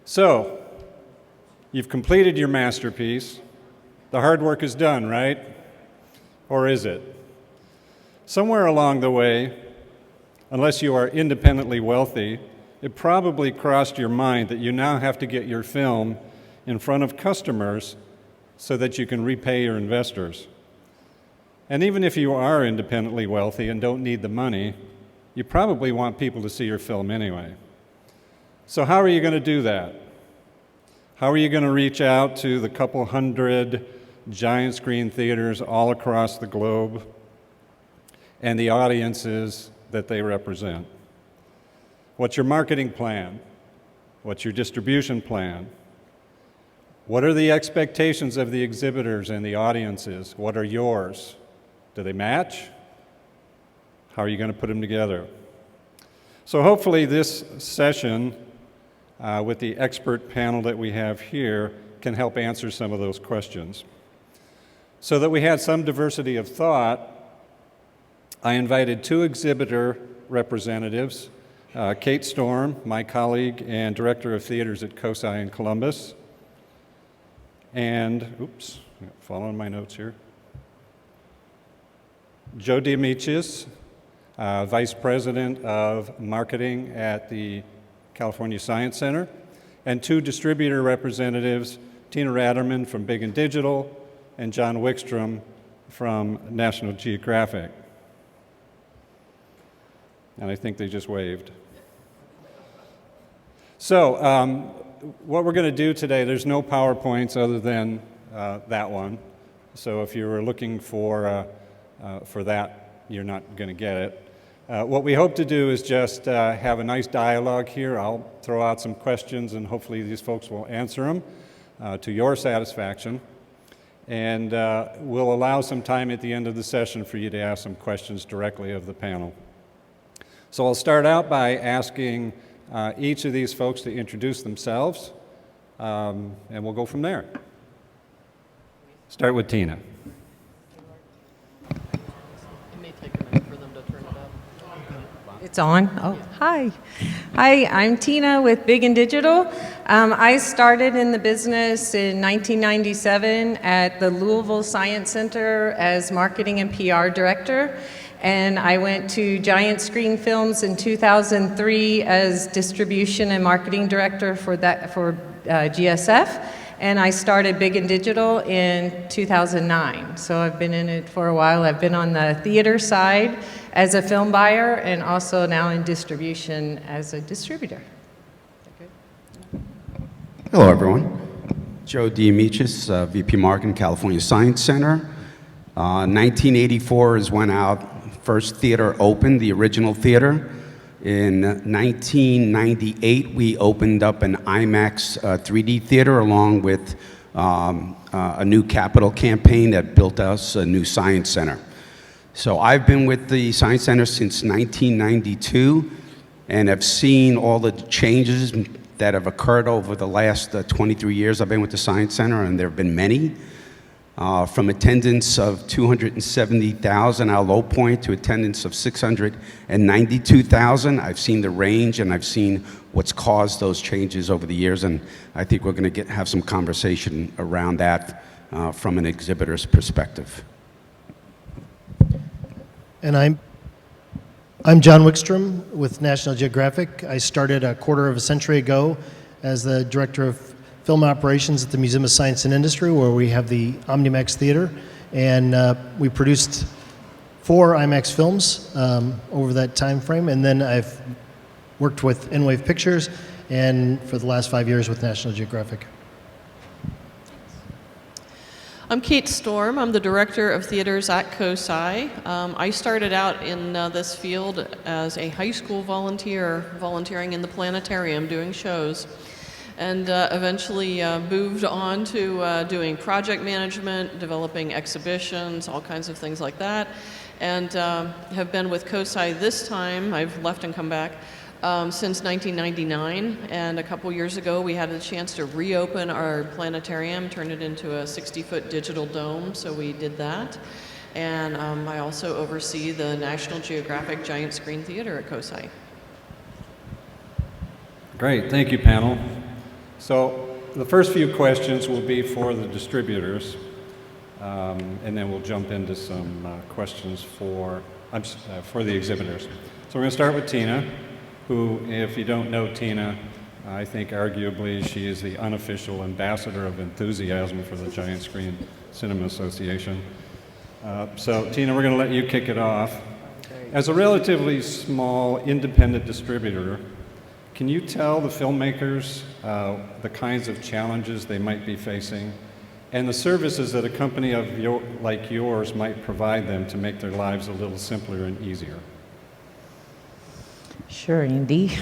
So, you've completed your masterpiece. The hard work is done, right? Or is it? Somewhere along the way, unless you are independently wealthy, it probably crossed your mind that you now have to get your film in front of customers so that you can repay your investors. And even if you are independently wealthy and don't need the money, you probably want people to see your film anyway. So how are you going to do that? How are you going to reach out to the couple hundred giant screen theaters all across the globe and the audiences that they represent? What's your marketing plan? What's your distribution plan? What are the expectations of the exhibitors and the audiences? What are yours? Do they match? How are you going to put them together? So hopefully this session with the expert panel that we have here can help answer some of those questions. So that we had some diversity of thought, I invited two exhibitor representatives, Kate Storm, my colleague and director of theaters at COSI in Columbus, and, following my notes here, Joe DeAmicis, Vice President of Marketing at the California Science Center, and two distributor representatives, Tina Ratterman from Big and Digital, and John Wickstrom from National Geographic. And I think they just waved. So, what we're going to do today, there's no PowerPoints other than that one. So if you were looking for that, you're not going to get it. What we hope to do is just have a nice dialogue here. I'll throw out some questions and hopefully these folks will answer them to your satisfaction. And we'll allow some time at the end of the session for you to ask some questions directly of the panel. So I'll start out by asking each of these folks to introduce themselves, and we'll go from there. Start with Tina. It's on? Oh, hi. Hi, I'm Tina with Big and Digital. I started in the business in 1997 at the Louisville Science Center as marketing and PR director. And I went to Giant Screen Films in 2003 as distribution and marketing director for GSF. And I started Big and Digital in 2009. So I've been in it for a while. I've been on the theater side as a film buyer and also now in distribution as a distributor. Hello, everyone. Joe DeAmicis, VP Marketing, California Science Center. 1984 is when our first theater opened, the original theater. In 1998, we opened up an IMAX 3D theater along with a new capital campaign that built us a new science center. So I've been with the Science Center since 1992 and have seen all the changes that have occurred over the last 23 years I've been with the Science Center, and there have been many. From attendance of 270,000, our low point, to attendance of 692,000. I've seen the range and I've seen what's caused those changes over the years, and I think we're going to have some conversation around that from an exhibitor's perspective. And I'm John Wickstrom with National Geographic. I started a quarter of a century ago as the director of film operations at the Museum of Science and Industry, where we have the OmniMax Theater, and we produced 4 IMAX films over that time frame, and then I've worked with N-Wave Pictures, and for the last 5 years with National Geographic. I'm Kate Storm. I'm the director of theaters at COSI. I started out in this field as a high school volunteer, volunteering in the planetarium, doing shows. And eventually moved on to doing project management, developing exhibitions, all kinds of things like that, and have been with COSI this time. I've left and come back since 1999, and a couple years ago we had a chance to reopen our planetarium, turn it into a 60-foot digital dome, so we did that. And I also oversee the National Geographic Giant Screen Theater at COSI. Great, thank you, panel. So the first few questions will be for the distributors, and then we'll jump into some questions for the exhibitors. So we're going to start with Tina, who, if you don't know Tina, I think arguably she is the unofficial ambassador of enthusiasm for the Giant Screen Cinema Association. So Tina, we're going to let you kick it off. As a relatively small independent distributor, can you tell the filmmakers the kinds of challenges they might be facing and the services that a company like yours might provide them to make their lives a little simpler and easier? Sure, Andy.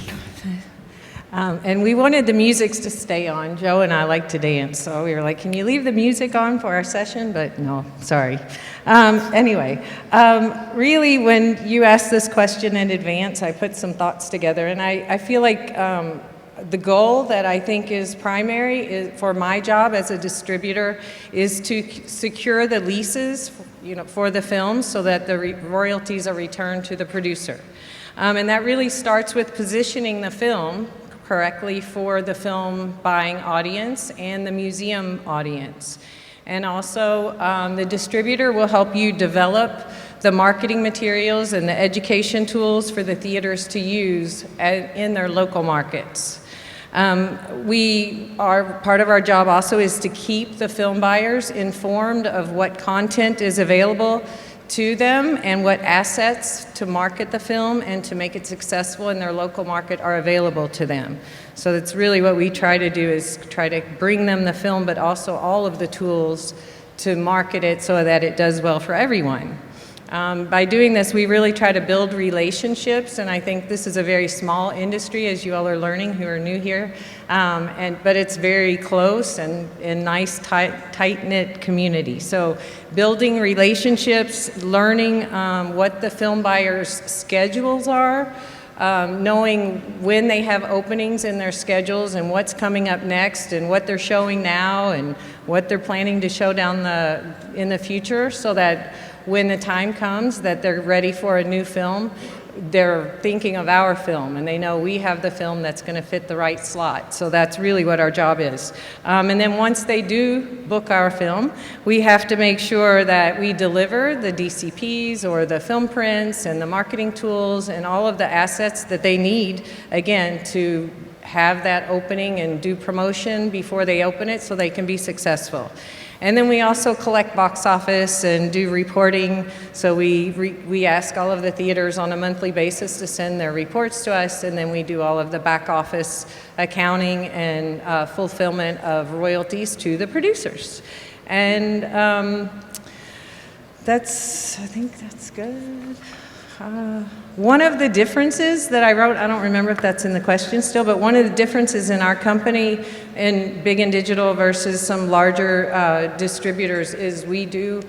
And we wanted the musics to stay on. Joe and I like to dance, so we were like, can you leave the music on for our session? But no, sorry. Anyway, really, when you asked this question in advance, I put some thoughts together, and I feel like the goal that I think is primary for my job as a distributor is to secure the leases, for the films so that the royalties are returned to the producer. And that really starts with positioning the film correctly for the film buying audience and the museum audience. And also, the distributor will help you develop the marketing materials and the education tools for the theaters to use in their local markets. Part of our job also is to keep the film buyers informed of what content is available to them and what assets to market the film and to make it successful in their local market are available to them. So that's really what we try to do, is try to bring them the film, but also all of the tools to market it so that it does well for everyone. By doing this, we really try to build relationships, and I think this is a very small industry, as you all are learning who are new here, but it's very close and nice, tight-knit community. So building relationships, learning what the film buyers' schedules are, knowing when they have openings in their schedules and what's coming up next and what they're showing now and what they're planning to show in the future, so that when the time comes that they're ready for a new film, they're thinking of our film and they know we have the film that's going to fit the right slot. So that's really what our job is. And then once they do book our film, we have to make sure that we deliver the DCPs or the film prints and the marketing tools and all of the assets that they need, again, to have that opening and do promotion before they open it so they can be successful. And then we also collect box office and do reporting. So we ask all of the theaters on a monthly basis to send their reports to us, and then we do all of the back office accounting and fulfillment of royalties to the producers. And I think that's good. One of the differences that I wrote, I don't remember if that's in the question still, but one of the differences in our company in Big and Digital versus some larger distributors is we do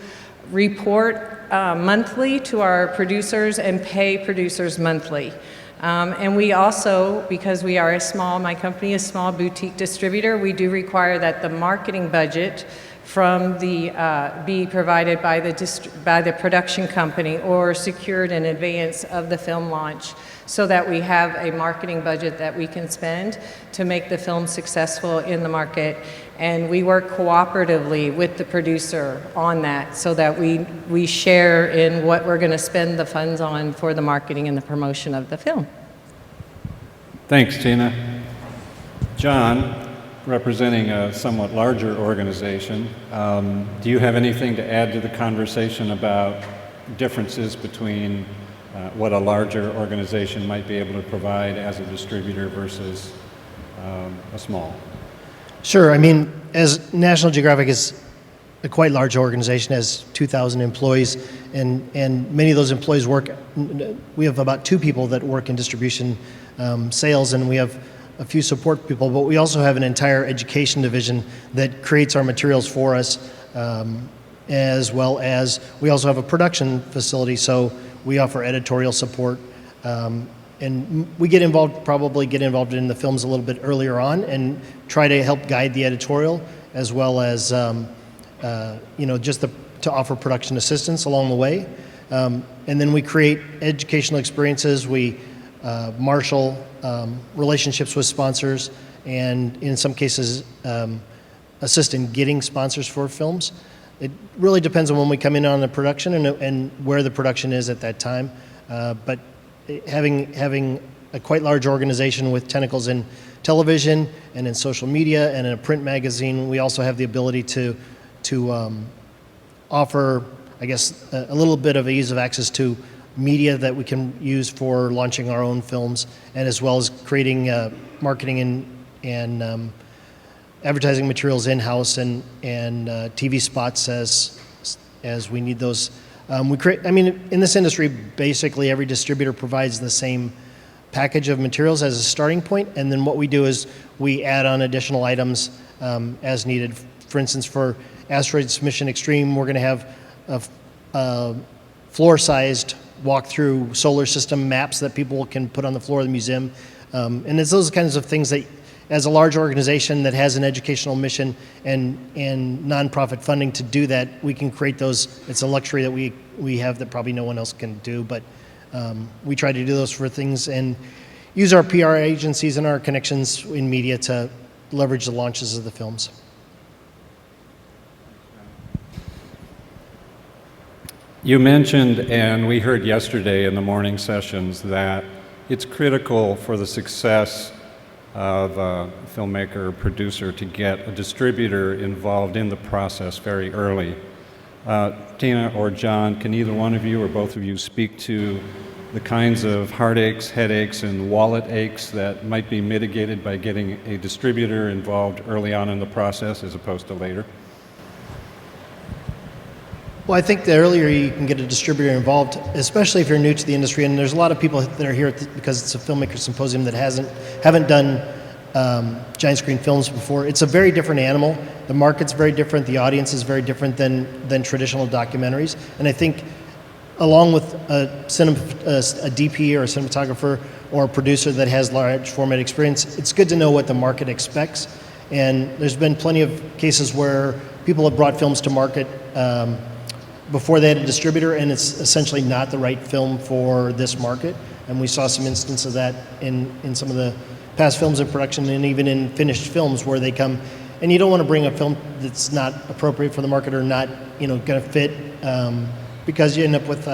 report monthly to our producers and pay producers monthly. And we also, because we are my company is a small boutique distributor, we do require that the marketing budget from be provided by the production company or secured in advance of the film launch, so that we have a marketing budget that we can spend to make the film successful in the market. And we work cooperatively with the producer on that, so that we share in what we're going to spend the funds on for the marketing and the promotion of the film. Thanks, Tina. John, representing a somewhat larger organization, do you have anything to add to the conversation about differences between what a larger organization might be able to provide as a distributor versus a small? Sure. I mean, as National Geographic is a quite large organization, has 2,000 employees, and many of those employees work. We have about 2 people that work in distribution sales, and we have a few support people, but we also have an entire education division that creates our materials for us, as well as we also have a production facility, so we offer editorial support, and we probably get involved in the films a little bit earlier on and try to help guide the editorial, as well as just to offer production assistance along the way. And then we create educational experiences. We marshal relationships with sponsors, and in some cases assist in getting sponsors for films. It really depends on when we come in on the production and where the production is at that time. But having a quite large organization with tentacles in television and in social media and in a print magazine, we also have the ability to offer, I guess, a little bit of ease of access to media that we can use for launching our own films, and as well as creating marketing and advertising materials in-house and TV spots as we need those. In this industry, basically every distributor provides the same package of materials as a starting point, and then what we do is we add on additional items as needed. For instance, for Asteroids Mission Extreme, we're going to have a floor-sized walk-through solar system maps that people can put on the floor of the museum. And it's those kinds of things that, as a large organization that has an educational mission and nonprofit funding to do that, we can create those. It's a luxury that we have that probably no one else can do, but we try to do those for things and use our PR agencies and our connections in media to leverage the launches of the films. You mentioned, and we heard yesterday in the morning sessions, that it's critical for the success of a filmmaker or producer to get a distributor involved in the process very early. Tina or John, can either one of you or both of you speak to the kinds of heartaches, headaches, and wallet aches that might be mitigated by getting a distributor involved early on in the process as opposed to later? Well, I think the earlier you can get a distributor involved, especially if you're new to the industry, and there's a lot of people that are here because it's a filmmaker symposium that haven't done giant screen films before. It's a very different animal. The market's very different. The audience is very different than traditional documentaries. And I think, along with a DP or a cinematographer or a producer that has large format experience, it's good to know what the market expects. And there's been plenty of cases where people have brought films to market before they had a distributor, and it's essentially not the right film for this market. And we saw some instances of that in some of the past films in production and even in finished films where they come, and you don't want to bring a film that's not appropriate for the market or not, going to fit, because you end up with,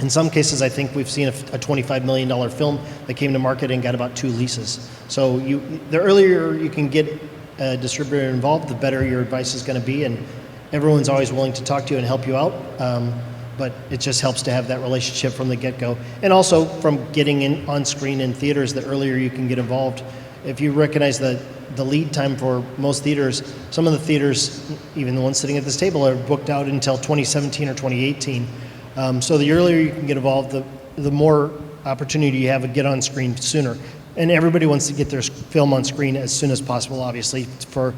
in some cases, I think we've seen a $25 million film that came to market and got about 2 leases. So the earlier you can get a distributor involved, the better your advice is going to be, and everyone's always willing to talk to you and help you out, but it just helps to have that relationship from the get-go. And also from getting in on screen in theaters, the earlier you can get involved. If you recognize the lead time for most theaters, some of the theaters, even the ones sitting at this table, are booked out until 2017 or 2018. So the earlier you can get involved, the more opportunity you have to get on screen sooner. And everybody wants to get their film on screen as soon as possible, obviously, for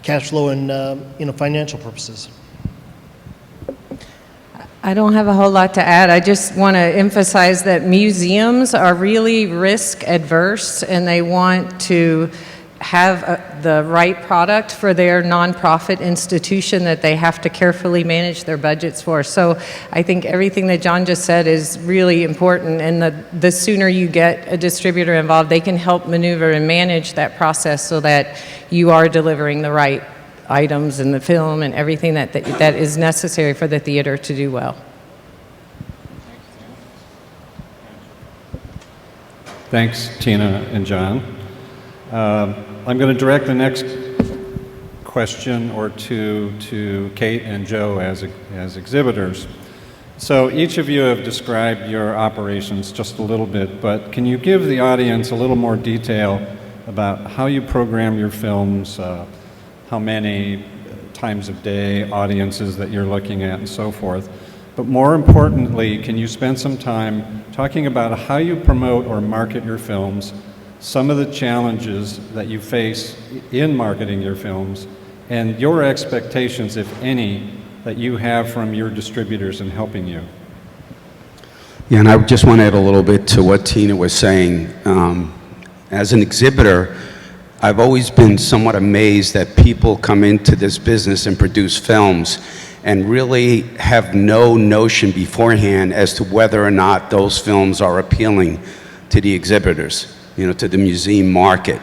cash flow and financial purposes. I don't have a whole lot to add. I just want to emphasize that museums are really risk adverse, and they want to have the right product for their nonprofit institution that they have to carefully manage their budgets for. So I think everything that John just said is really important, and the sooner you get a distributor involved, they can help maneuver and manage that process so that you are delivering the right items in the film and everything that is necessary for the theater to do well. Thanks, Tina and John. I'm going to direct the next question or two to Kate and Joe as exhibitors. So each of you have described your operations just a little bit, but can you give the audience a little more detail about how you program your films, how many times of day, audiences that you're looking at, and so forth? But more importantly, can you spend some time talking about how you promote or market your films, some of the challenges that you face in marketing your films, and your expectations, if any, that you have from your distributors in helping you? Yeah, and I just want to add a little bit to what Tina was saying. As an exhibitor, I've always been somewhat amazed that people come into this business and produce films and really have no notion beforehand as to whether or not those films are appealing to the exhibitors, to the museum market.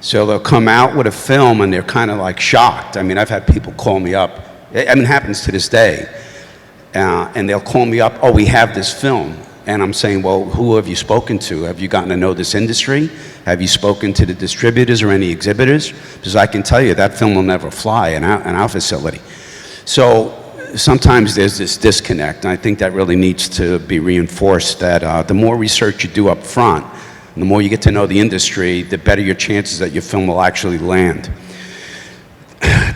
So they'll come out with a film and they're kind of like shocked. I mean, I've had people call me up. I mean, it happens to this day. And they'll call me up, oh, we have this film. And I'm saying, well, who have you spoken to? Have you gotten to know this industry? Have you spoken to the distributors or any exhibitors? Because I can tell you that film will never fly in our facility. So sometimes there's this disconnect, and I think that really needs to be reinforced, that the more research you do up front, and the more you get to know the industry, the better your chances that your film will actually land.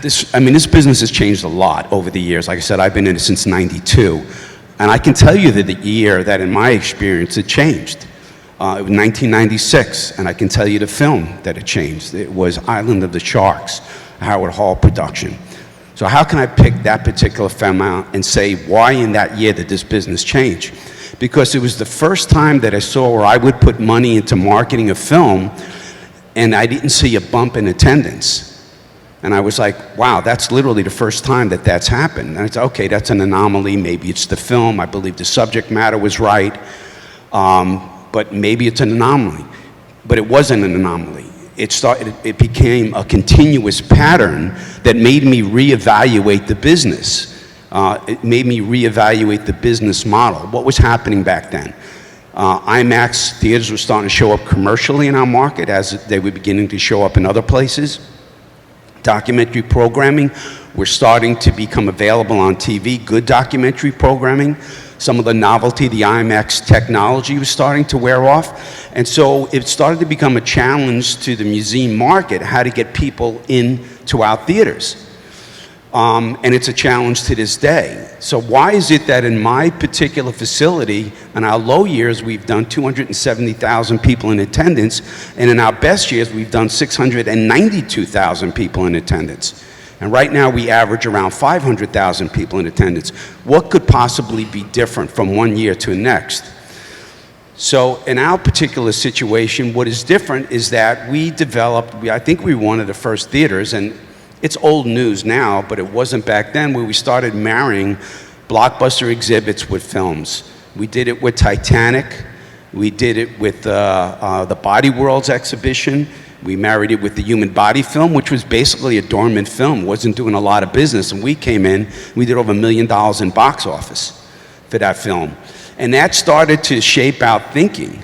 This business has changed a lot over the years. Like I said, I've been in it since '92. And I can tell you that the year that, in my experience, it changed. It was 1996, and I can tell you the film that it changed. It was Island of the Sharks, a Howard Hall production. So how can I pick that particular film out and say, why in that year did this business change? Because it was the first time that I saw where I would put money into marketing a film, and I didn't see a bump in attendance. And I was like, wow, that's literally the first time that that's happened. And I said, okay, that's an anomaly. Maybe it's the film. I believe the subject matter was right. But maybe it's an anomaly. But it wasn't an anomaly. It became a continuous pattern that made me reevaluate the business. It made me reevaluate the business model. What was happening back then? IMAX theaters were starting to show up commercially in our market as they were beginning to show up in other places. Documentary programming were starting to become available on TV, good documentary programming. Some of the novelty, the IMAX technology was starting to wear off. And so it started to become a challenge to the museum market, how to get people into our theaters. And it's a challenge to this day. So why is it that in my particular facility, in our low years, we've done 270,000 people in attendance, and in our best years, we've done 692,000 people in attendance? And right now, we average around 500,000 people in attendance. What could possibly be different from one year to the next? So in our particular situation, what is different is that we developed, I think we were one of the first theaters, and it's old news now, but it wasn't back then, where we started marrying blockbuster exhibits with films. We did it with Titanic. We did it with the Body Worlds exhibition. We married it with the Human Body film, which was basically a dormant film, wasn't doing a lot of business. And we came in, we did over $1 million in box office for that film. And that started to shape our thinking.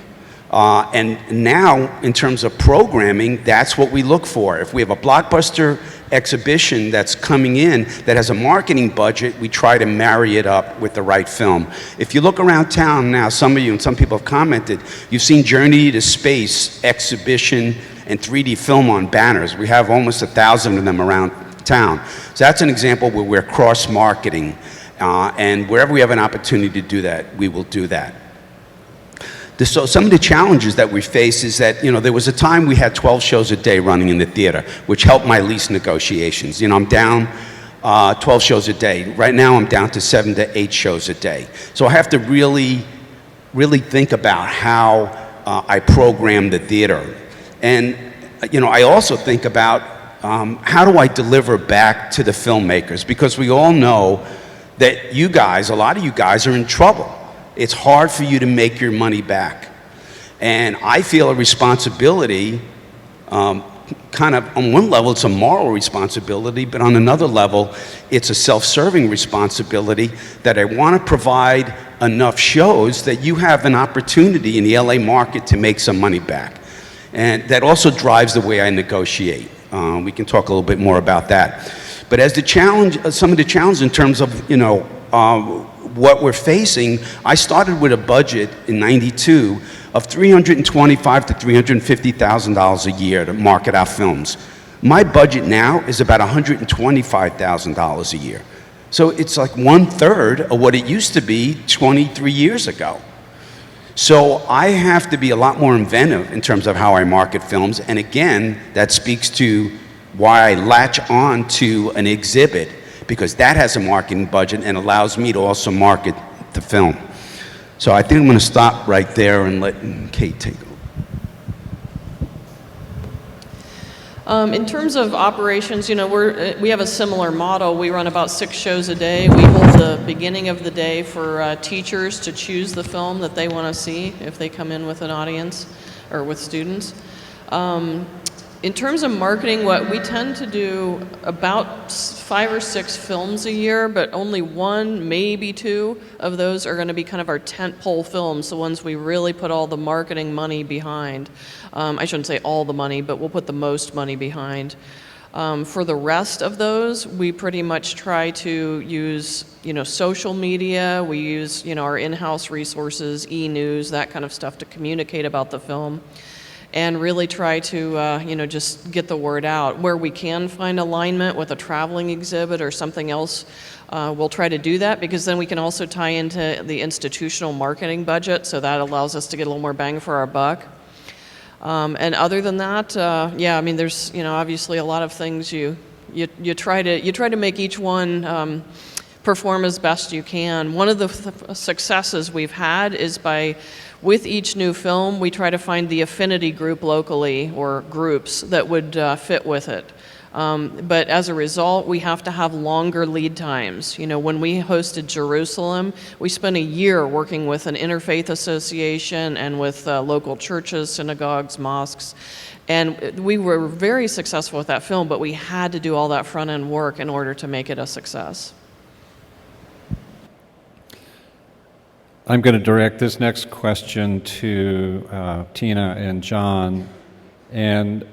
And now, in terms of programming, that's what we look for. If we have a blockbuster exhibition that's coming in that has a marketing budget, we try to marry it up with the right film. If you look around town now, some of you and some people have commented, you've seen Journey to Space exhibition and 3D film on banners. We have almost 1,000 of them around town. So that's an example where we're cross-marketing. And wherever we have an opportunity to do that, we will do that. So some of the challenges that we face is that, there was a time we had 12 shows a day running in the theater, which helped my lease negotiations. I'm down 12 shows a day. Right now I'm down to 7 to 8 shows a day. So I have to really think about how I program the theater. And, I also think about how do I deliver back to the filmmakers? Because we all know that you guys, a lot of you guys are in trouble. It's hard for you to make your money back. And I feel a responsibility, kind of on one level it's a moral responsibility, but on another level it's a self-serving responsibility that I want to provide enough shows that you have an opportunity in the LA market to make some money back. And that also drives the way I negotiate. We can talk a little bit more about that. But as the challenge, some of the challenges in terms of, what we're facing, I started with a budget in '92 of $325,000 to $350,000 a year to market our films. My budget now is about $125,000 a year. So it's like 1/3 of what it used to be 23 years ago. So I have to be a lot more inventive in terms of how I market films. And again, that speaks to why I latch on to an exhibit, because that has a marketing budget and allows me to also market the film. So I think I'm going to stop right there and let Kate take over. In terms of operations, we have a similar model. We run about 6 shows a day. We hold the beginning of the day for teachers to choose the film that they want to see if they come in with an audience or with students. In terms of marketing, what we tend to do about 5 or 6 films a year, but only 1, maybe 2 of those are going to be kind of our tentpole films, the ones we really put all the marketing money behind. I shouldn't say all the money, but we'll put the most money behind. For the rest of those, we pretty much try to use, social media. We use, our in-house resources, e-news, that kind of stuff to communicate about the film, and really try to, just get the word out. Where we can find alignment with a traveling exhibit or something else, we'll try to do that, because then we can also tie into the institutional marketing budget, so that allows us to get a little more bang for our buck. And other than that, there's obviously a lot of things you try to make each one perform as best you can. One of the successes we've had is with each new film, we try to find the affinity group locally, or groups that would fit with it. But as a result, we have to have longer lead times. When we hosted Jerusalem, we spent a year working with an interfaith association and with local churches, synagogues, mosques. And we were very successful with that film, but we had to do all that front-end work in order to make it a success. I'm going to direct this next question to Tina and John. And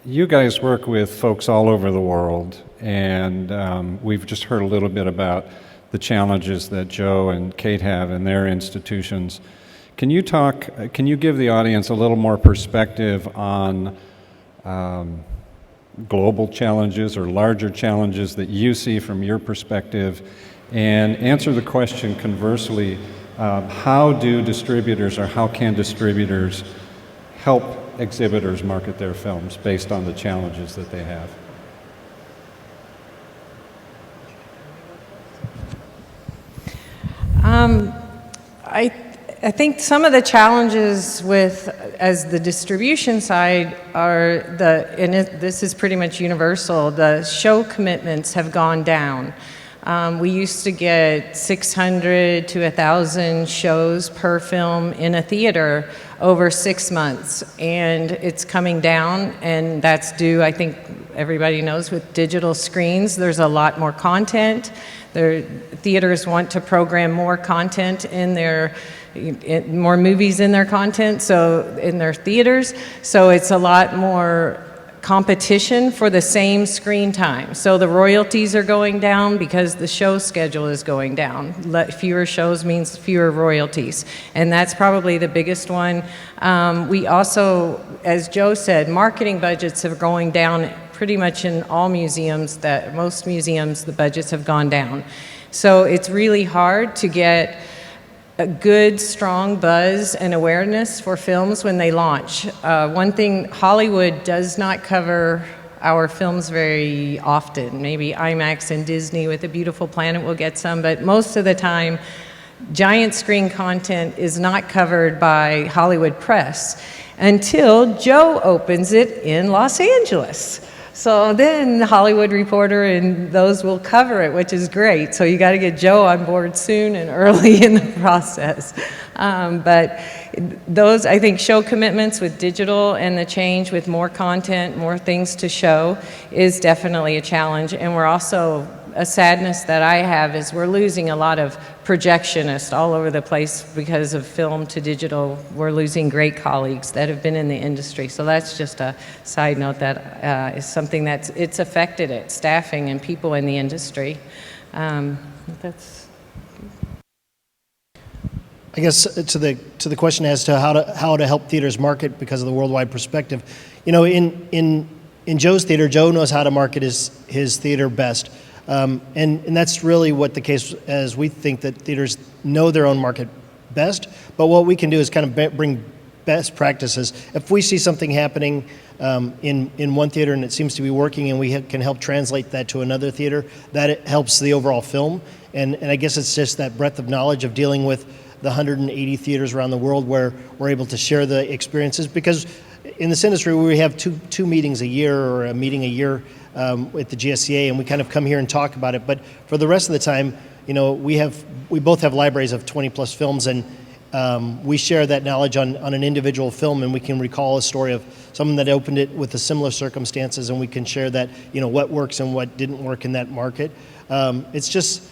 you guys work with folks all over the world, and we've just heard a little bit about the challenges that Joe and Kate have in their institutions. Can you give the audience a little more perspective on global challenges or larger challenges that you see from your perspective, and answer the question conversely, how do distributors, or how can distributors help exhibitors market their films based on the challenges that they have? I think some of the challenges as the distribution side are this is pretty much universal, the show commitments have gone down. We used to get 600 to 1,000 shows per film in a theater over 6 months, and it's coming down, and that's due, I think everybody knows, with digital screens. There's a lot more content. Theaters want to program more content more movies in their content, so in their theaters, so it's a lot more competition for the same screen time. So the royalties are going down because the show schedule is going down. Fewer shows means fewer royalties, and that's probably the biggest one. We also, as Joe said, marketing budgets are going down pretty much in all museums. Most museums, the budgets have gone down. So it's really hard to get a good, strong buzz and awareness for films when they launch. One thing, Hollywood does not cover our films very often. Maybe IMAX and Disney with A Beautiful Planet will get some, but most of the time, giant screen content is not covered by Hollywood press until Joe opens it in Los Angeles. So then the Hollywood Reporter and those will cover it, which is great. So you got to get Joe on board soon and early in the process. But those, I think, show commitments with digital and the change with more content, more things to show is definitely a challenge. And we're also, a sadness that I have is we're losing a lot of projectionists all over the place because of film to digital. We're losing great colleagues that have been in the industry. So that's just a side note that is something it's affected it, staffing and people in the industry. That's. I guess to the question as to how to help theaters market because of the worldwide perspective, in Joe's theater, Joe knows how to market his theater best. And that's really what the case, as we think that theaters know their own market best, but what we can do is kind of bring best practices. If we see something happening in one theater and it seems to be working and we can help translate that to another theater, that it helps the overall film. And I guess it's just that breadth of knowledge of dealing with the 180 theaters around the world where we're able to share the experiences, because in this industry we have two meetings a year or a meeting a year at the GSCA, and we kind of come here and talk about it. But for the rest of the time, we both have libraries of 20 plus films, and we share that knowledge on an individual film, and we can recall a story of someone that opened it with the similar circumstances, and we can share that, what works and what didn't work in that market. It's just,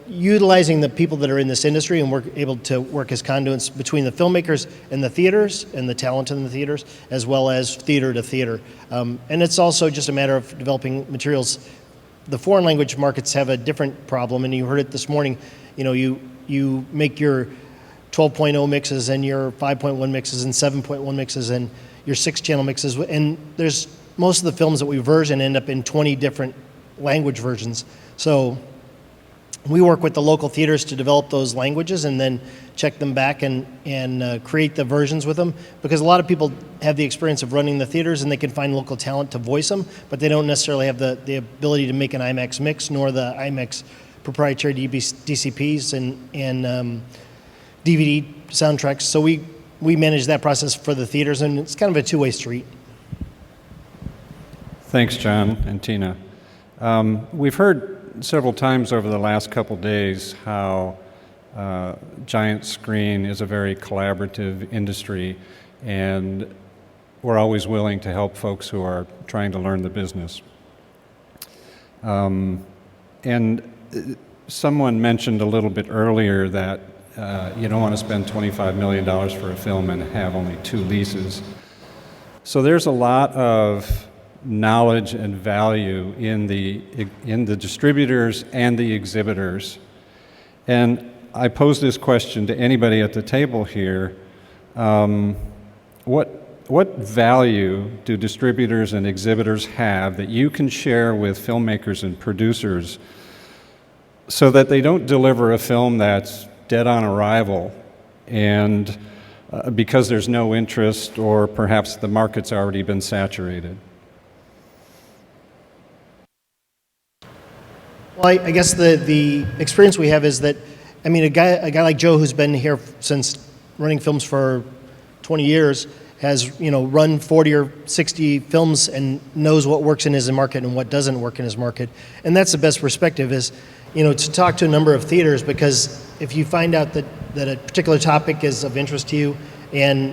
utilizing the people that are in this industry, and we're able to work as conduits between the filmmakers and the theaters and the talent in the theaters, as well as theater to theater. And it's also just a matter of developing materials. The foreign language markets have a different problem, and you heard it this morning. You make your 12.0 mixes and your 5.1 mixes and 7.1 mixes and your 6-channel mixes, and there's most of the films that we version end up in 20 different language versions. So we work with the local theaters to develop those languages and then check them back and create the versions with them, because a lot of people have the experience of running the theaters and they can find local talent to voice them, but they don't necessarily have the ability to make an IMAX mix nor the IMAX proprietary DCPs and DVD soundtracks. So we manage that process for the theaters, and it's kind of a two-way street. Thanks, John and Tina. We've heard several times over the last couple days how giant screen is a very collaborative industry, and we're always willing to help folks who are trying to learn the business. And someone mentioned a little bit earlier that you don't want to spend $25 million for a film and have only 2 leases. So there's a lot of knowledge and value in the distributors and the exhibitors. And I pose this question to anybody at the table here. What value do distributors and exhibitors have that you can share with filmmakers and producers so that they don't deliver a film that's dead on arrival and because there's no interest, or perhaps the market's already been saturated? Well, I guess the experience we have is that, a guy like Joe, who's been here since running films for 20 years, has run 40 or 60 films and knows what works in his market and what doesn't work in his market. And that's the best perspective, is to talk to a number of theaters, because if you find out that a particular topic is of interest to you, and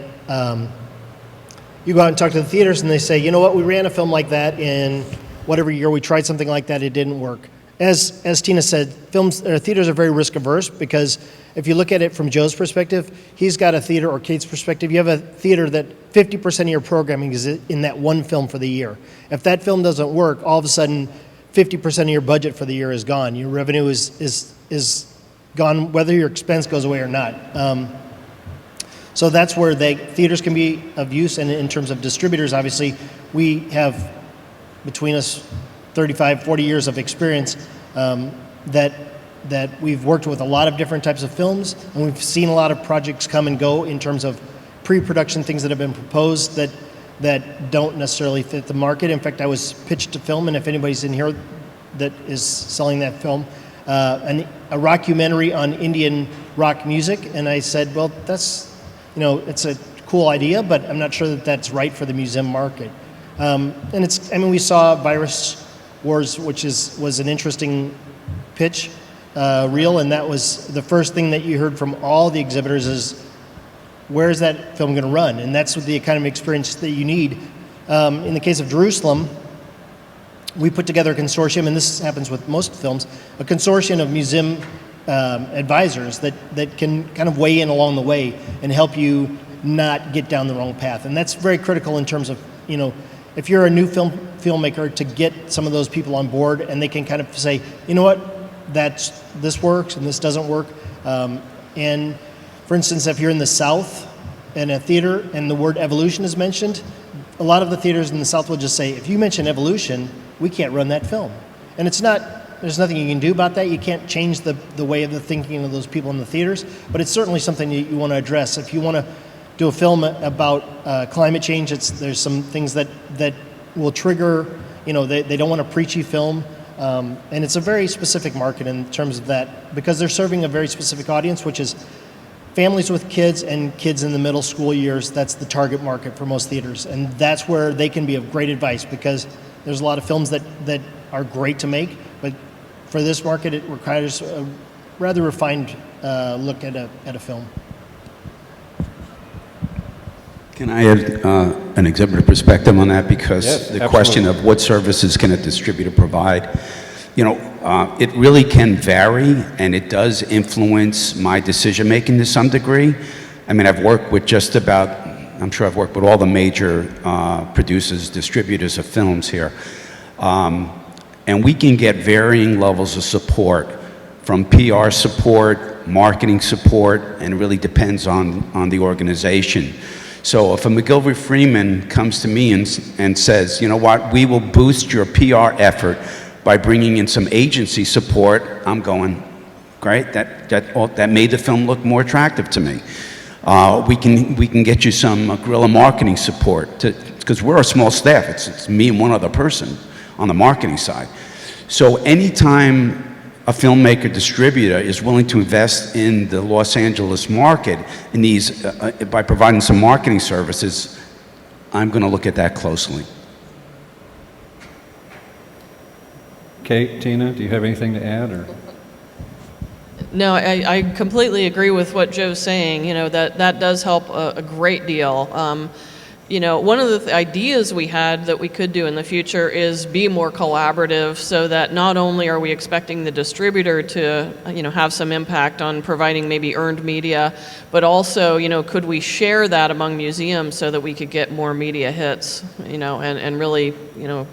you go out and talk to the theaters and they say, we ran a film like that in whatever year, we tried something like that, it didn't work. As Tina said, theaters are very risk averse, because if you look at it from Joe's perspective, he's got a theater, or Kate's perspective, you have a theater that 50% of your programming is in that one film for the year. If that film doesn't work, all of a sudden 50% of your budget for the year is gone. Your revenue is gone, whether your expense goes away or not. So that's where theaters can be of use. And in terms of distributors, obviously, we have between us 35, 40 years of experience that we've worked with a lot of different types of films, and we've seen a lot of projects come and go in terms of pre-production things that have been proposed that don't necessarily fit the market. In fact, I was pitched a film, and if anybody's in here that is selling that film, a rockumentary on Indian rock music, and I said, well, that's, it's a cool idea, but I'm not sure that that's right for the museum market. And we saw Virus Wars, which was an interesting pitch reel, and that was the first thing that you heard from all the exhibitors is, where is that film going to run? And that's the kind of experience that you need. In the case of Jerusalem, we put together a consortium, and this happens with most films, a consortium of museum advisors that can kind of weigh in along the way and help you not get down the wrong path. And that's very critical in terms of, if you're a new filmmaker, to get some of those people on board, and they can kind of say, what, this works and this doesn't work. And for instance, if you're in the South in a theater and the word evolution is mentioned, a lot of the theaters in the South will just say, if you mention evolution, we can't run that film. And there's nothing you can do about that. You can't change the way of the thinking of those people in the theaters, but it's certainly something that you want to address. If you want to do a film about climate change, there's some things that will trigger, they don't want a preachy film. And it's a very specific market in terms of that, because they're serving a very specific audience, which is families with kids and kids in the middle school years. That's the target market for most theaters. And that's where they can be of great advice, because there's a lot of films that are great to make, but for this market, it requires a rather refined look at a film. Can I have an executive perspective on that? Because Yes, the question absolutely. of what services can a distributor provide, it really can vary, and it does influence my decision-making to some degree. I mean, I've worked with I'm sure I've worked with all the major producers, distributors of films here. And we can get varying levels of support, from PR support, marketing support, and it really depends on the organization. So if a McGilvery Freeman comes to me and says, you know what, we will boost your PR effort by bringing in some agency support, I'm going, great, that made the film look more attractive to me. We can get you some guerrilla marketing support, because we're a small staff. It's me and one other person on the marketing side. So anytime a filmmaker distributor is willing to invest in the Los Angeles market in these, by providing some marketing services, I'm going to look at that closely. Kate, Tina, do you have anything to add? Or? No, I completely agree with what Joe's saying. That does help a great deal. One of the ideas we had that we could do in the future is be more collaborative, so that not only are we expecting the distributor to, have some impact on providing maybe earned media, but also, could we share that among museums so that we could get more media hits, and really,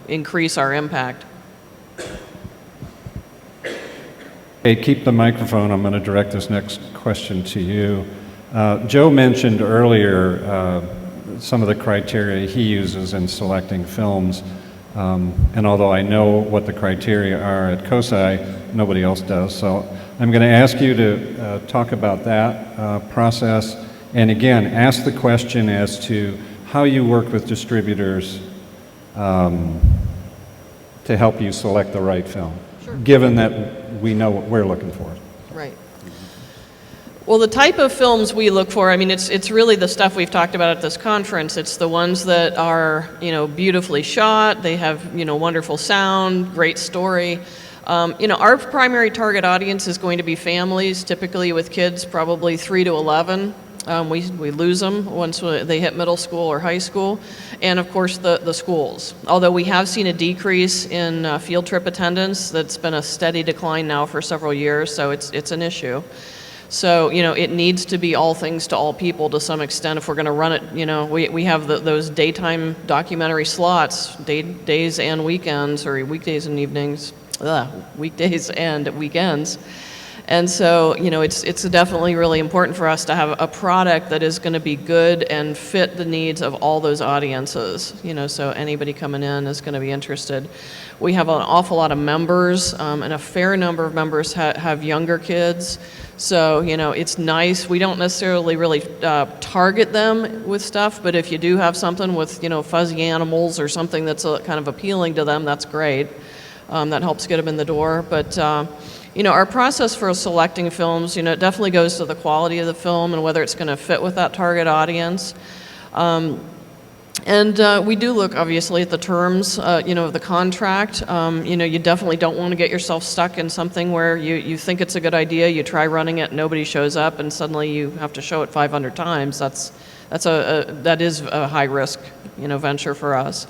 increase our impact. Hey, keep the microphone. I'm going to direct this next question to you. Joe mentioned earlier some of the criteria he uses in selecting films. And although I know what the criteria are at COSI, nobody else does. So I'm going to ask you to talk about that process. And again, ask the question as to how you work with distributors to help you select the right film, given that we know what we're looking for. Right. Well, the type of films we look for, it's really the stuff we've talked about at this conference. It's the ones that are, beautifully shot, they have, wonderful sound, great story. Our primary target audience is going to be families, typically with kids probably 3 to 11. We lose them once they hit middle school or high school. And of course the schools. Although we have seen a decrease in field trip attendance, that's been a steady decline now for several years, so it's an issue. So, it needs to be all things to all people to some extent if we're going to run it. We have those daytime documentary slots, days and weekends, or weekdays and evenings, weekdays and weekends. And so, it's definitely really important for us to have a product that is going to be good and fit the needs of all those audiences, so anybody coming in is going to be interested. We have an awful lot of members, and a fair number of members have younger kids. So, it's nice. We don't necessarily really target them with stuff, but if you do have something with, fuzzy animals or something that's kind of appealing to them, that's great. That helps get them in the door. But, our process for selecting films, it definitely goes to the quality of the film and whether it's going to fit with that target audience. And we do look, obviously, at the terms, of the contract. You definitely don't want to get yourself stuck in something where you think it's a good idea, you try running it, nobody shows up, and suddenly you have to show it 500 times. That is a high-risk, venture for us.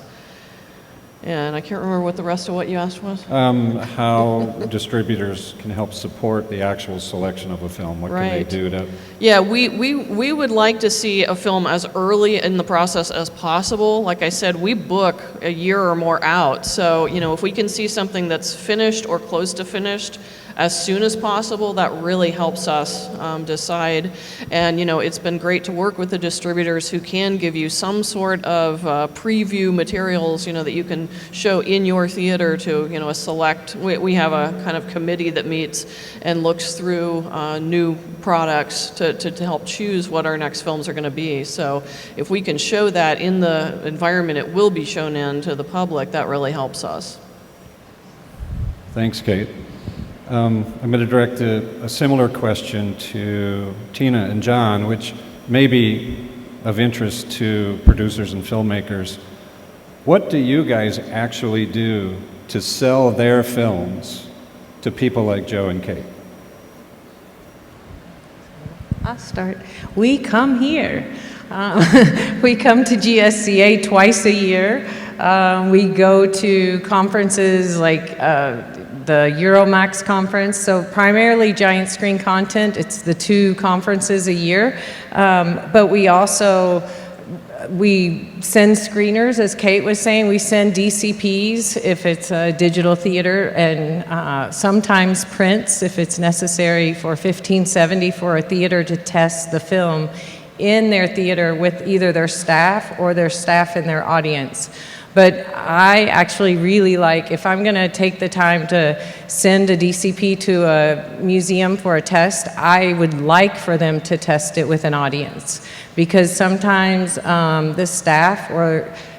And I can't remember what the rest of what you asked was. How distributors can help support the actual selection of a film. What can they do to... Yeah, we would like to see a film as early in the process as possible. Like I said, we book a year or more out. So, if we can see something that's finished or close to finished as soon as possible, that really helps us decide. And, it's been great to work with the distributors who can give you some sort of preview materials, that you can show in your theater to, a select. We have a kind of committee that meets and looks through new products to help choose what our next films are going to be. So if we can show that in the environment it will be shown in to the public, that really helps us. Thanks, Kate. I'm going to direct a similar question to Tina and John, which may be of interest to producers and filmmakers. What do you guys actually do to sell their films to people like Joe and Kate? I'll start. We come here. We come to GSCA twice a year. We go to conferences like the Euromax conference, so primarily giant screen content. It's the 2 conferences a year, but we send screeners, as Kate was saying. We send DCPs if it's a digital theater, and sometimes prints if it's necessary for 1570 for a theater to test the film in their theater with either their staff or their staff and their audience. But I actually really like, if I'm going to take the time to send a DCP to a museum for a test, I would like for them to test it with an audience. Because sometimes the staff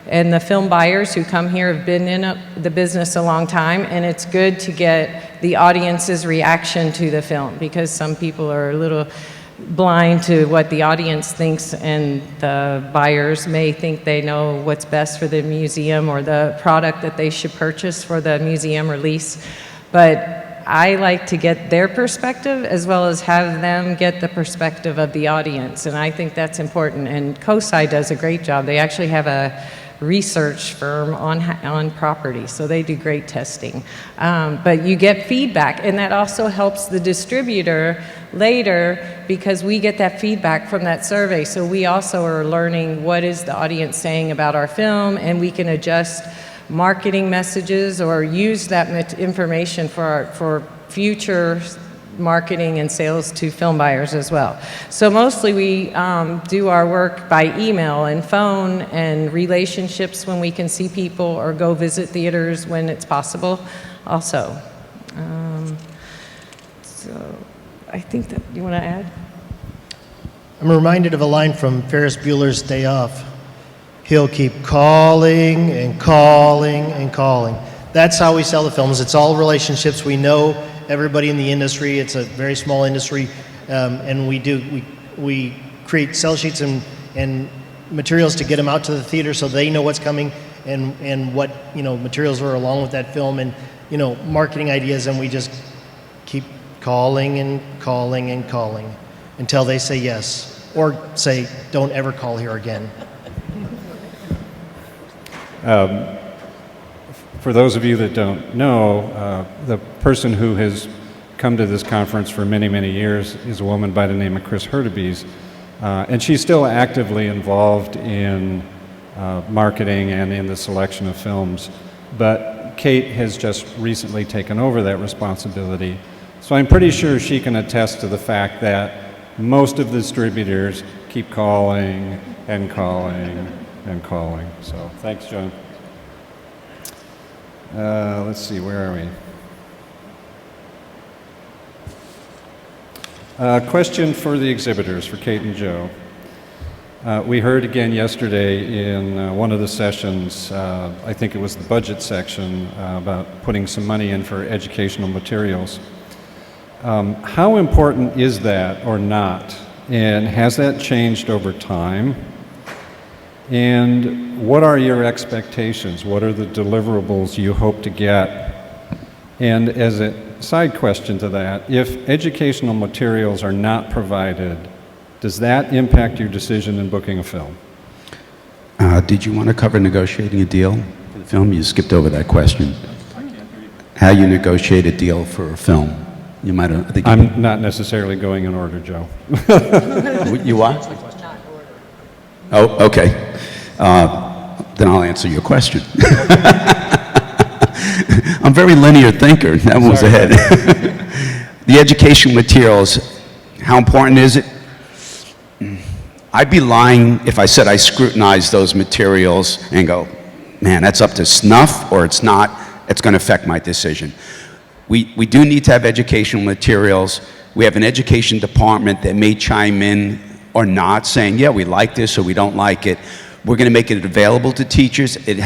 and the film buyers who come here have been in the business a long time, and it's good to get the audience's reaction to the film, because some people are a little blind to what the audience thinks, and the buyers may think they know what's best for the museum or the product that they should purchase for the museum release. But I like to get their perspective as well as have them get the perspective of the audience, and I think that's important. And COSI does a great job. They actually have a research firm on property, so they do great testing. But you get feedback, and that also helps the distributor later, because we get that feedback from that survey. So we also are learning what is the audience saying about our film, and we can adjust marketing messages or use that information for future marketing and sales to film buyers as well. So mostly we do our work by email and phone and relationships when we can see people, or go visit theaters when it's possible also. So I think that, you want to add? I'm reminded of a line from Ferris Bueller's Day Off. He'll keep calling and calling and calling. That's how we sell the films. It's all relationships. We know everybody in the industry. It's a very small industry, and we create sell sheets and materials to get them out to the theater so they know what's coming and what materials are along with that film, and marketing ideas, and we just keep calling and calling and calling until they say yes, or say don't ever call here again. For those of you that don't know, the person who has come to this conference for many, many years is a woman by the name of Chris Hurtubise, and she's still actively involved in marketing and in the selection of films. But Kate has just recently taken over that responsibility, so I'm pretty sure she can attest to the fact that most of the distributors keep calling and calling and calling. So thanks, John. Let's see, where are we? Question for the exhibitors, for Kate and Joe. We heard again yesterday in one of the sessions, I think it was the budget section, about putting some money in for educational materials. How important is that or not? And has that changed over time? And what are your expectations? What are the deliverables you hope to get? And as a side question to that, if educational materials are not provided, does that impact your decision in booking a film? Did you want to cover negotiating a deal for the film? You skipped over that question. How you negotiate a deal for a film? You might have. I think I'm not necessarily going in order, Joe. You what? Oh, okay. Then I'll answer your question. I'm a very linear thinker. That one was ahead. The education materials, how important is it? I'd be lying if I said I scrutinize those materials and go, man, that's up to snuff, or it's not, it's going to affect my decision. We do need to have educational materials. We have an education department that may chime in or not, saying, yeah, we like this or we don't like it. We're going to make it available to teachers. It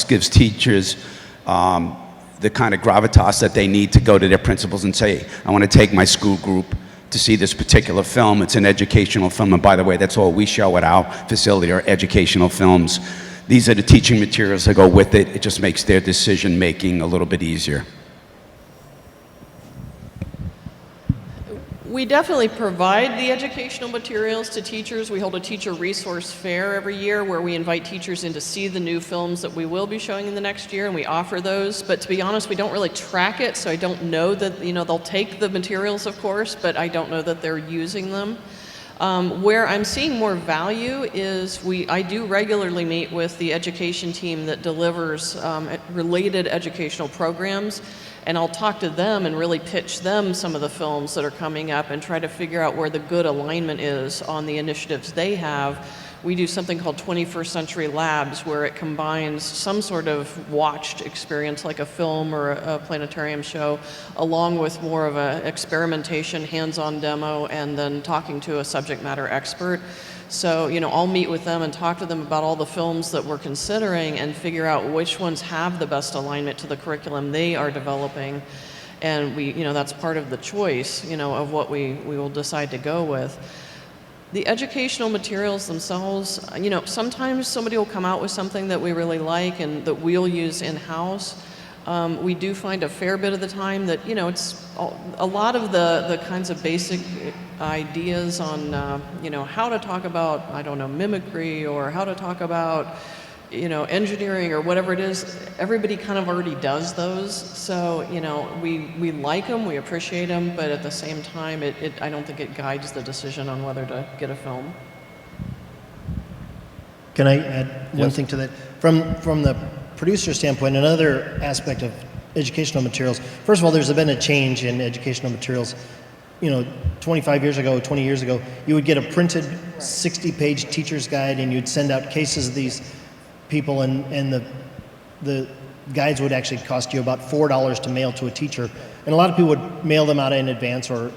gives teachers the kind of gravitas that they need to go to their principals and say, I want to take my school group to see this particular film. It's an educational film, and by the way, that's all we show at our facility are educational films. These are the teaching materials that go with it. It just makes their decision making a little bit easier. We definitely provide the educational materials to teachers. We hold a teacher resource fair every year where we invite teachers in to see the new films that we will be showing in the next year, and we offer those. But to be honest, we don't really track it, so I don't know that, they'll take the materials, of course, but I don't know that they're using them. Where I'm seeing more value is I do regularly meet with the education team that delivers related educational programs, and I'll talk to them and really pitch them some of the films that are coming up and try to figure out where the good alignment is on the initiatives they have. We do something called 21st Century Labs, where it combines some sort of watched experience like a film or a planetarium show, along with more of an experimentation, hands-on demo, and then talking to a subject matter expert. So, I'll meet with them and talk to them about all the films that we're considering and figure out which ones have the best alignment to the curriculum they are developing. And that's part of the choice, of what we will decide to go with. The educational materials themselves, sometimes somebody will come out with something that we really like and that we'll use in-house. We do find a fair bit of the time that, it's a lot of the kinds of basic ideas on, how to talk about, mimicry, or how to talk about, engineering or whatever it is. Everybody kind of already does those. So, we like them, we appreciate them, but at the same time, I don't think it guides the decision on whether to get a film. Can I add one thing to that? From the producer standpoint, another aspect of educational materials, first of all, there's been a change in educational materials. 25 years ago, 20 years ago, you would get a printed 60-page teacher's guide, and you'd send out cases of these people, and the guides would actually cost you about $4 to mail to a teacher. And a lot of people would mail them out in advance, or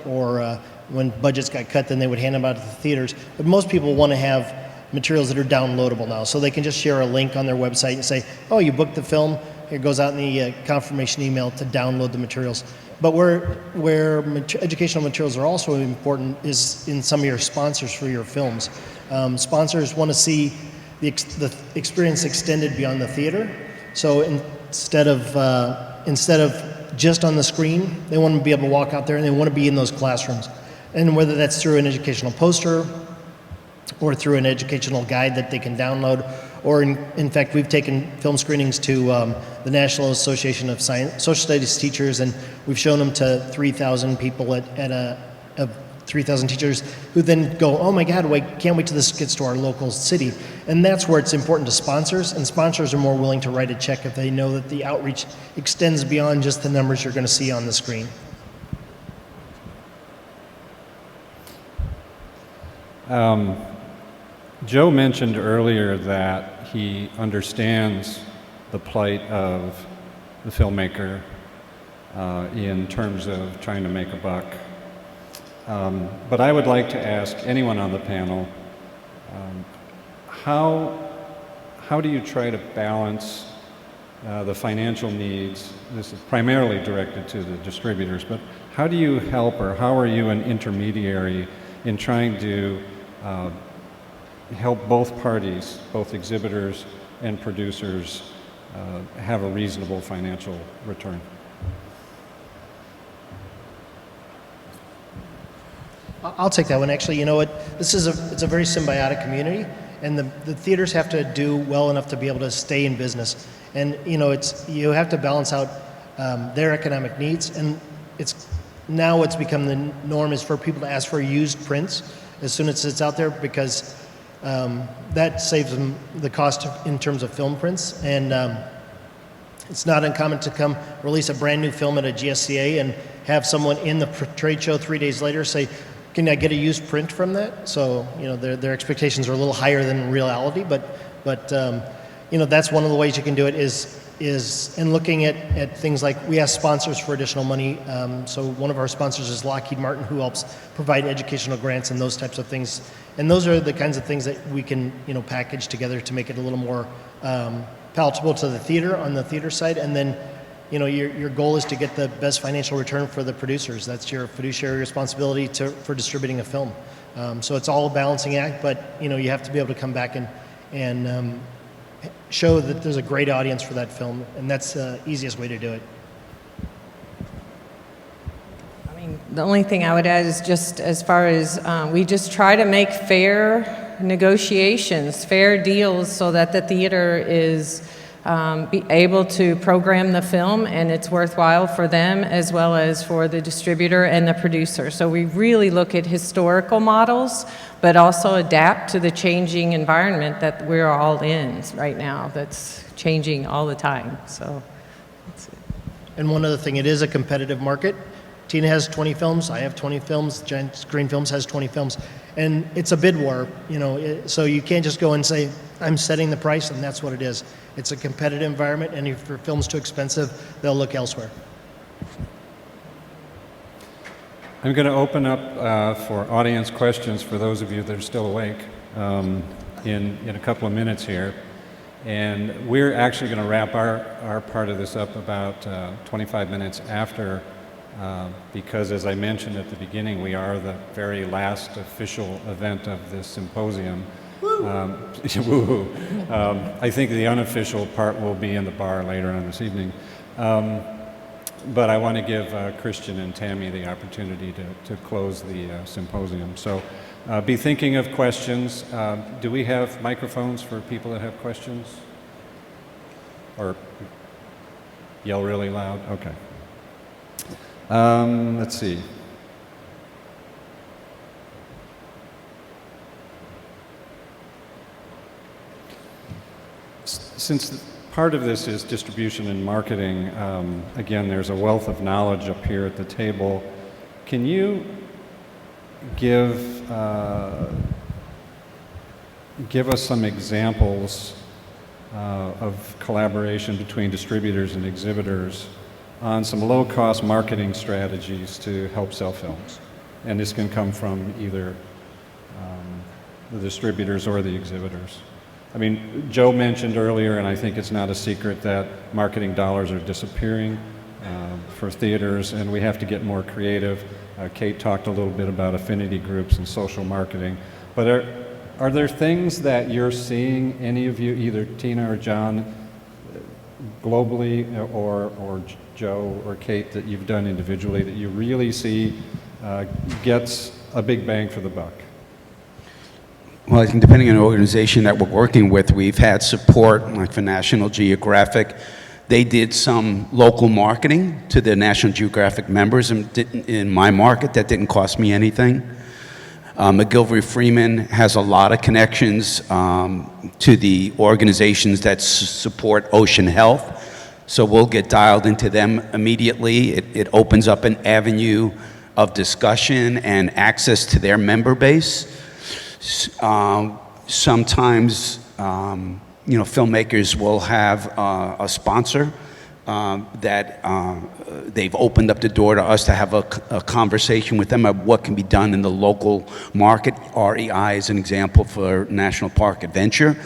when budgets got cut, then they would hand them out to the theaters. But most people want to have materials that are downloadable now, so they can just share a link on their website and say, oh, you booked the film, here goes out in the confirmation email to download the materials. But where educational materials are also important is in some of your sponsors for your films. Sponsors want to see the experience extended beyond the theater. So instead of just on the screen, they want to be able to walk out there, and they want to be in those classrooms. And whether that's through an educational poster or through an educational guide that they can download, or in fact, we've taken film screenings to the National Association of Social Studies Teachers, and we've shown them to 3,000 people at 3,000 teachers, who then go, oh my God, can't wait till this gets to our local city. And that's where it's important to sponsors, and sponsors are more willing to write a check if they know that the outreach extends beyond just the numbers you're going to see on the screen. Joe mentioned earlier that he understands the plight of the filmmaker in terms of trying to make a buck. But I would like to ask anyone on the panel, how do you try to balance the financial needs? This is primarily directed to the distributors, but how do you help, or how are you an intermediary in trying to help both parties, both exhibitors and producers, have a reasonable financial return? I'll take that one. Actually, you know what? It's a very symbiotic community, and the theaters have to do well enough to be able to stay in business. And you have to balance out their economic needs, and what's become the norm is for people to ask for used prints as soon as it's out there, because that saves them the cost in terms of film prints. And it's not uncommon to come release a brand new film at a GSCA and have someone in the trade show 3 days later say, can I get a used print from that? So their expectations are a little higher than reality, but that's one of the ways you can do it is in looking at things like, we ask sponsors for additional money. So one of our sponsors is Lockheed Martin, who helps provide educational grants and those types of things. And those are the kinds of things that we can package together to make it a little more palatable to the theater on the theater side. And then your goal is to get the best financial return for the producers. That's your fiduciary responsibility for distributing a film. So it's all a balancing act, but you have to be able to come back and show that there's a great audience for that film, and that's the easiest way to do it. The only thing I would add is just as far as we just try to make fair negotiations, fair deals, so that the theater is be able to program the film and it's worthwhile for them as well as for the distributor and the producer. So we really look at historical models, but also adapt to the changing environment that we're all in right now that's changing all the time. So that's it. And one other thing, it is a competitive market. Tina has 20 films, I have 20 films, Giant Screen Films has 20 films, and it's a bid war, you know, so you can't just go and say, I'm setting the price and that's what it is. It's a competitive environment, and if your film's too expensive, they'll look elsewhere. I'm going to open up for audience questions for those of you that are still awake in a couple of minutes here. And we're actually going to wrap our part of this up about 25 minutes after, because as I mentioned at the beginning, we are the very last official event of this symposium. Woo-hoo. I think the unofficial part will be in the bar later on this evening. But I want to give Christian and Tammy the opportunity to close the symposium. So be thinking of questions. Do we have microphones for people that have questions? Or yell really loud? Okay. Let's see. Since part of this is distribution and marketing, again, there's a wealth of knowledge up here at the table. Can you give us some examples of collaboration between distributors and exhibitors on some low-cost marketing strategies to help sell films? And this can come from either the distributors or the exhibitors. I mean, Joe mentioned earlier, and I think it's not a secret, that marketing dollars are disappearing for theaters, and we have to get more creative. Kate talked a little bit about affinity groups and social marketing. But are there things that you're seeing, any of you, either Tina or John, globally, or Joe or Kate, that you've done individually that you really see gets a big bang for the buck? Well, I think depending on the organization that we're working with, we've had support, like for National Geographic. They did some local marketing to the National Geographic members in my market. That didn't cost me anything. McGilvery Freeman has a lot of connections to the organizations that support ocean health. So we'll get dialed into them immediately. It opens up an avenue of discussion and access to their member base. Sometimes, filmmakers will have a sponsor that they've opened up the door to us to have a conversation with them of what can be done in the local market. REI is an example for National Park Adventure.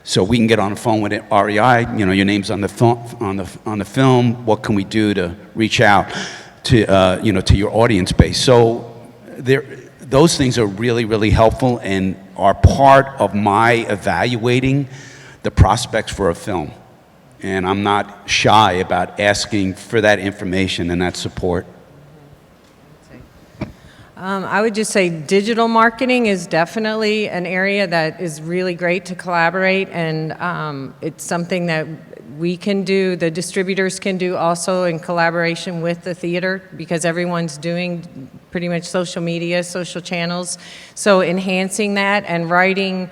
So we can get on the phone with REI, your name's on the film, what can we do to reach out to, to your audience base? So those things are really, really helpful and are part of my evaluating the prospects for a film. And I'm not shy about asking for that information and that support. I would just say digital marketing is definitely an area that is really great to collaborate, and it's something that we can do, the distributors can do also in collaboration with the theater, because everyone's doing pretty much social media, social channels. So enhancing that and writing,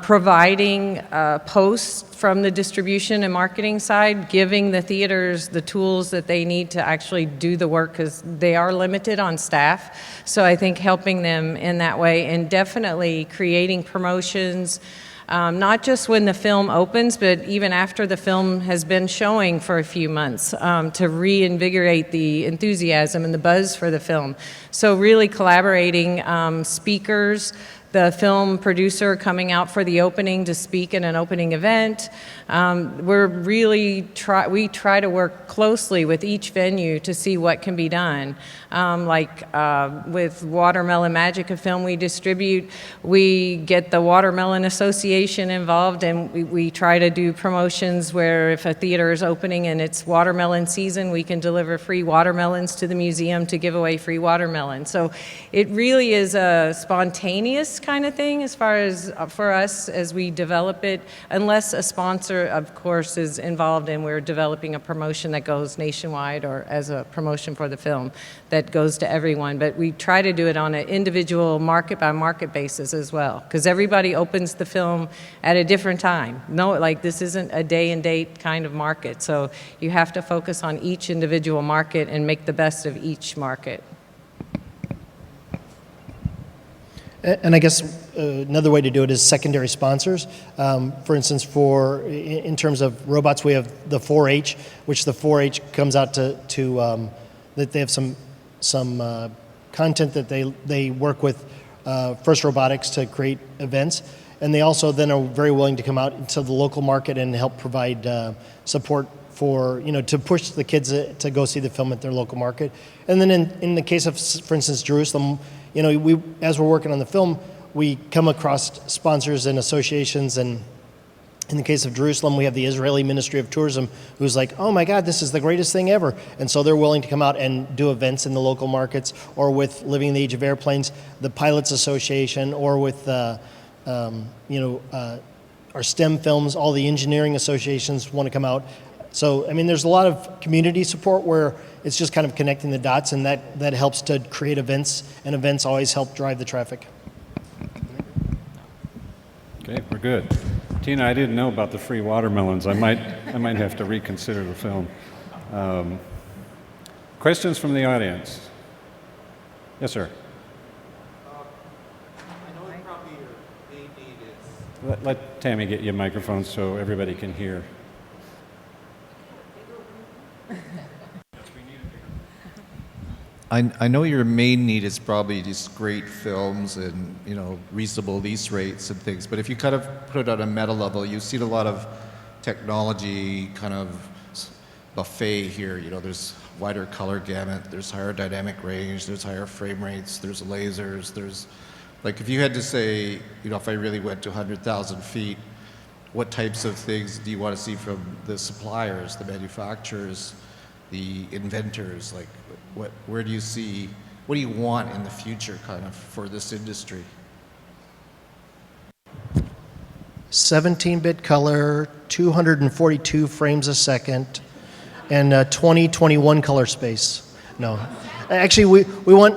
providing posts from the distribution and marketing side, giving the theaters the tools that they need to actually do the work, because they are limited on staff. So I think helping them in that way, and definitely creating promotions, not just when the film opens, but even after the film has been showing for a few months, to reinvigorate the enthusiasm and the buzz for the film. So really collaborating, speakers, the film producer coming out for the opening to speak at an opening event. We try to work closely with each venue to see what can be done. With Watermelon Magic, a film we distribute, we get the Watermelon Association involved, and we try to do promotions where if a theater is opening and it's watermelon season, we can deliver free watermelons to the museum to give away free watermelons. So it really is a spontaneous kind of thing as far as for us as we develop it, unless a sponsor, of course, is involved and we're developing a promotion that goes nationwide or as a promotion for the film that goes to everyone. But we try to do it on an individual market by market basis as well, because everybody opens the film at a different time. No, like this isn't a day and date kind of market. So you have to focus on each individual market and make the best of each market. And I guess another way to do it is secondary sponsors. For instance, in terms of robots, we have the 4-H, which the 4-H comes out to that they have some content that they work with First Robotics to create events, and they also then are very willing to come out into the local market and help provide support for, to push the kids to go see the film at their local market. And then in the case of, for instance, Jerusalem, as we're working on the film, we come across sponsors and associations, and in the case of Jerusalem, we have the Israeli Ministry of Tourism, who's like, oh my God, this is the greatest thing ever. And so they're willing to come out and do events in the local markets, or with Living in the Age of Airplanes, the Pilots Association, or with, our STEM films, all the engineering associations want to come out. So, there's a lot of community support where it's just kind of connecting the dots, and that helps to create events, and events always help drive the traffic. Okay, we're good. Tina, I didn't know about the free watermelons. I might have to reconsider the film. Questions from the audience? Yes, sir. I know probably your main need is... Let Tammy get you a microphone so everybody can hear. I know your main need is probably just great films and, reasonable lease rates and things, but if you kind of put it on a meta level, you see a lot of technology kind of buffet here. There's wider color gamut, there's higher dynamic range, there's higher frame rates, there's lasers, there's, if you had to say, if I really went to 100,000 feet, what types of things do you want to see from the suppliers, the manufacturers, the inventors? Where do you see, what do you want in the future kind of for this industry? 17-bit color, 242 frames a second, and 2021 color space. No, actually, we want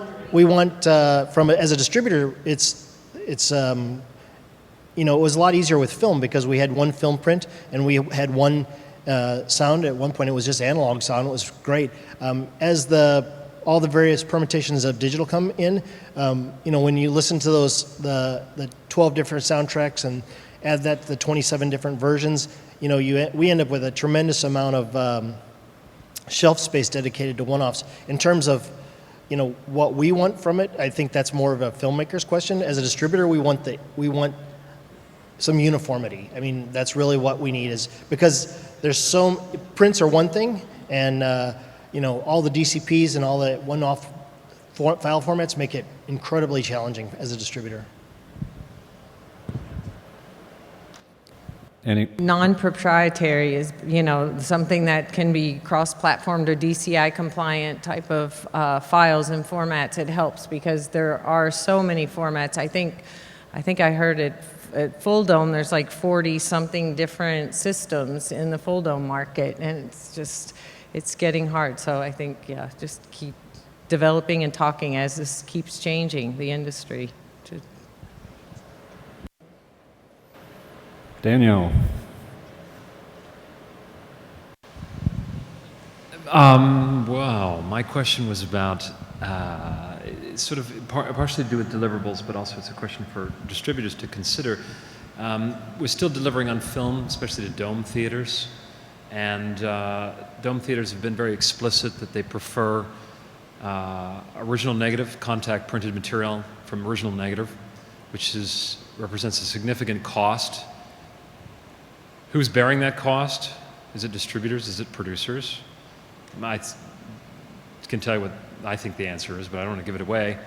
from as a distributor, it was a lot easier with film because we had one film print and we had one sound. At one point, it was just analog sound. It was great. As all the various permutations of digital come in, when you listen to those the 12 different soundtracks and add that to the 27 different versions, we end up with a tremendous amount of shelf space dedicated to one-offs. In terms of what we want from it, I think that's more of a filmmaker's question. As a distributor, we want some uniformity. That's really what we need, is because there's prints are one thing, and all the DCPs and all the one-off file formats make it incredibly challenging as a distributor. Non-proprietary is, something that can be cross-platformed or DCI compliant type of files and formats. It helps because there are so many formats. I think I heard it at Full Dome. There's 40-something different systems in the Full Dome market, and it's getting hard. So I think, just keep developing and talking as this keeps changing the industry. Daniel. Wow, my question was about sort of partially to do with deliverables, but also it's a question for distributors to consider. We're still delivering on film, especially to dome theaters, and dome theaters have been very explicit that they prefer original negative, contact printed material from original negative. represents a significant cost. Who's bearing that cost? Is it distributors? Is it producers? I can tell you what I think the answer is, but I don't want to give it away.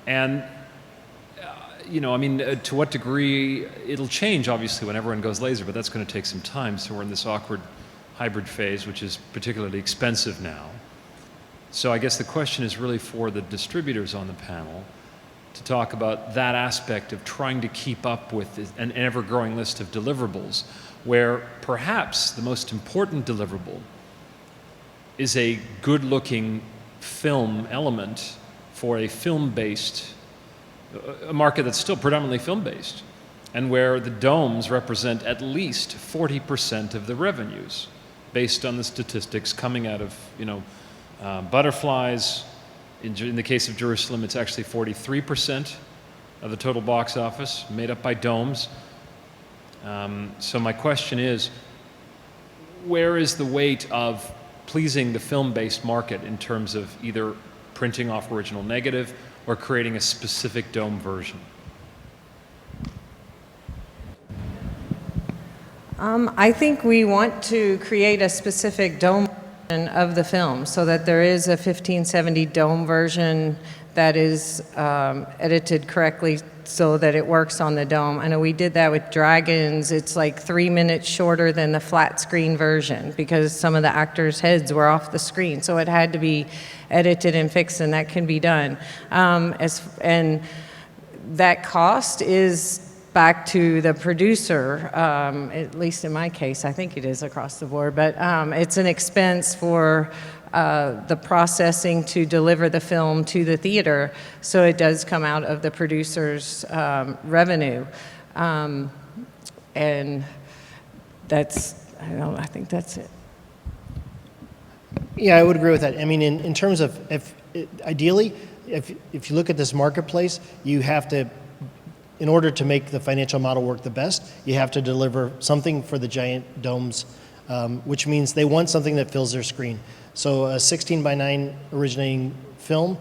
And, to what degree it'll change, obviously, when everyone goes laser, but that's going to take some time. So we're in this awkward hybrid phase, which is particularly expensive now. So I guess the question is really for the distributors on the panel to talk about that aspect of trying to keep up with an ever-growing list of deliverables, where perhaps the most important deliverable is a good-looking film element for a film-based, a market that's still predominantly film-based, and where the domes represent at least 40% of the revenues, based on the statistics coming out of, butterflies. In the case of Jerusalem, it's actually 43% of the total box office, made up by domes. So my question is, where is the weight of pleasing the film-based market in terms of either printing off original negative or creating a specific dome version? I think we want to create a specific dome version of the film so that there is a 1570 dome version that is edited correctly so that it works on the dome. I know we did that with Dragons. It's like 3 minutes shorter than the flat screen version because some of the actors' heads were off the screen. So it had to be edited and fixed, and that can be done. And that cost is back to the producer, at least in my case. I think it is across the board, but it's an expense for the processing to deliver the film to the theater, so it does come out of the producer's revenue. And I think that's it. Yeah, I would agree with that. I mean, in terms of, ideally, if you look at this marketplace, you have to, in order to make the financial model work the best, you have to deliver something for the giant domes, which means they want something that fills their screen. So a 16:9 originating film,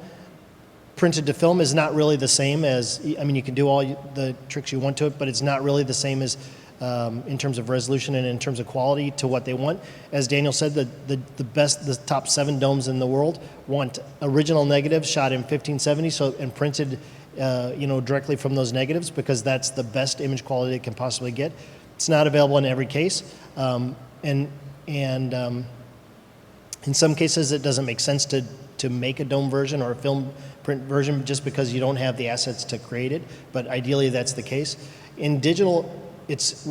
printed to film, is not really the same as, you can do all the tricks you want to it, but it's not really the same as in terms of resolution and in terms of quality to what they want. As Daniel said, the top 7 domes in the world want original negatives shot in 1570 and printed directly from those negatives, because that's the best image quality it can possibly get. It's not available in every case, and in some cases it doesn't make sense to make a dome version or a film print version just because you don't have the assets to create it. But ideally, that's the case. In digital, it's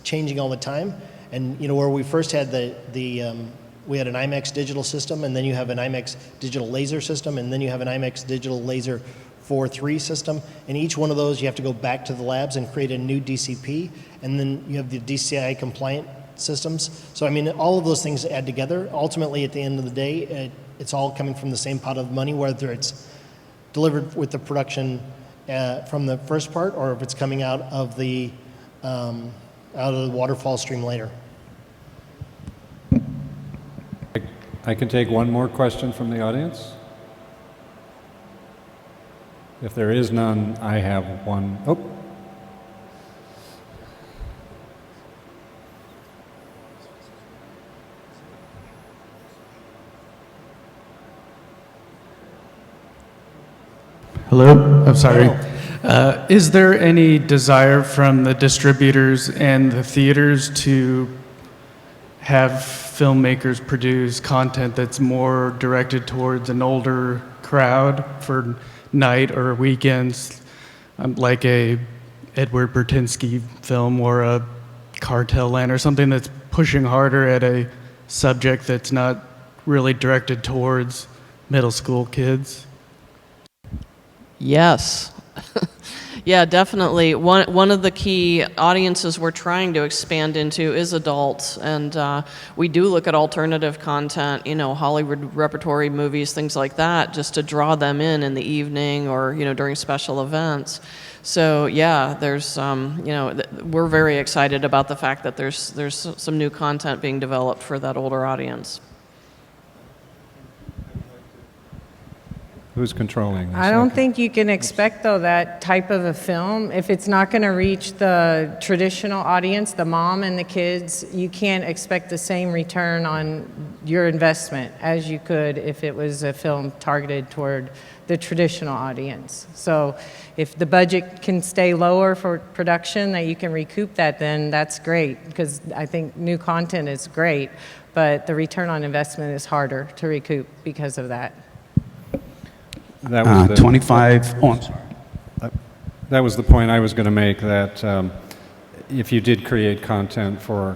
changing all the time, and where we first had we had an IMAX digital system, and then you have an IMAX digital laser system, and then you have an IMAX digital laser 4.3 system. And each one of those, you have to go back to the labs and create a new DCP, and then you have the DCI compliant systems. So all of those things add together. Ultimately, at the end of the day, it's all coming from the same pot of money, whether it's delivered with the production from the first part, or if it's coming out of the waterfall stream later. I can take one more question from the audience. If there is none, I have one. Oh. Hello? I'm sorry. Is there any desire from the distributors and the theaters to have filmmakers produce content that's more directed towards an older crowd for night or weekends, like a Edward Bertinsky film or a Cartel Land, or something that's pushing harder at a subject that's not really directed towards middle school kids? Yes. Yeah, definitely. One of the key audiences we're trying to expand into is adults, and we do look at alternative content, Hollywood repertory movies, things like that, just to draw them in the evening or during special events. So yeah, there's we're very excited about the fact that there's some new content being developed for that older audience. Who's controlling this? I don't Okay. think you can expect, though, that type of a film. If it's not going to reach the traditional audience, the mom and the kids, you can't expect the same return on your investment as you could if it was a film targeted toward the traditional audience. So if the budget can stay lower for production, that you can recoup that, then that's great, because I think new content is great, but the return on investment is harder to recoup because of that. That was the, 25, oh, I'm sorry. that was the point I was going to make, that if you did create content for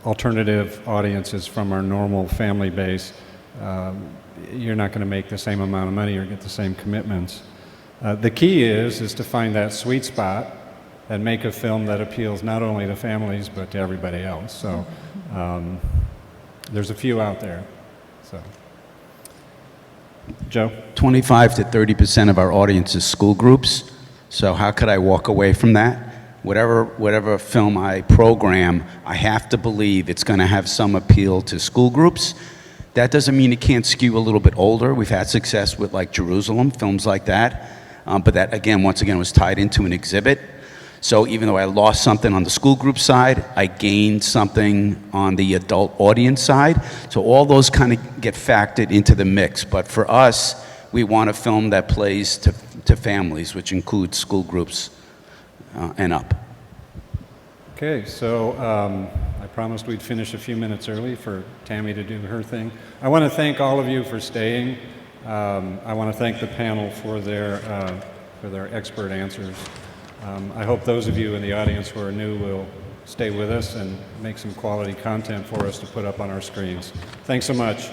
alternative audiences from our normal family base, you're not going to make the same amount of money or get the same commitments. The key is to find that sweet spot and make a film that appeals not only to families but to everybody else. So there's a few out there. So, Joe? 25 to 30% of our audience is school groups. So how could I walk away from that? Whatever film I program, I have to believe it's going to have some appeal to school groups. That doesn't mean it can't skew a little bit older. We've had success with like Jerusalem, films like that. But that, again, once again, was tied into an exhibit. So even though I lost something on the school group side, I gained something on the adult audience side. So all those kind of get factored into the mix. But for us, we want a film that plays to families, which includes school groups and up. Okay, so I promised we'd finish a few minutes early for Tammy to do her thing. I want to thank all of you for staying. I want to thank the panel for their expert answers. I hope those of you in the audience who are new will stay with us and make some quality content for us to put up on our screens. Thanks so much.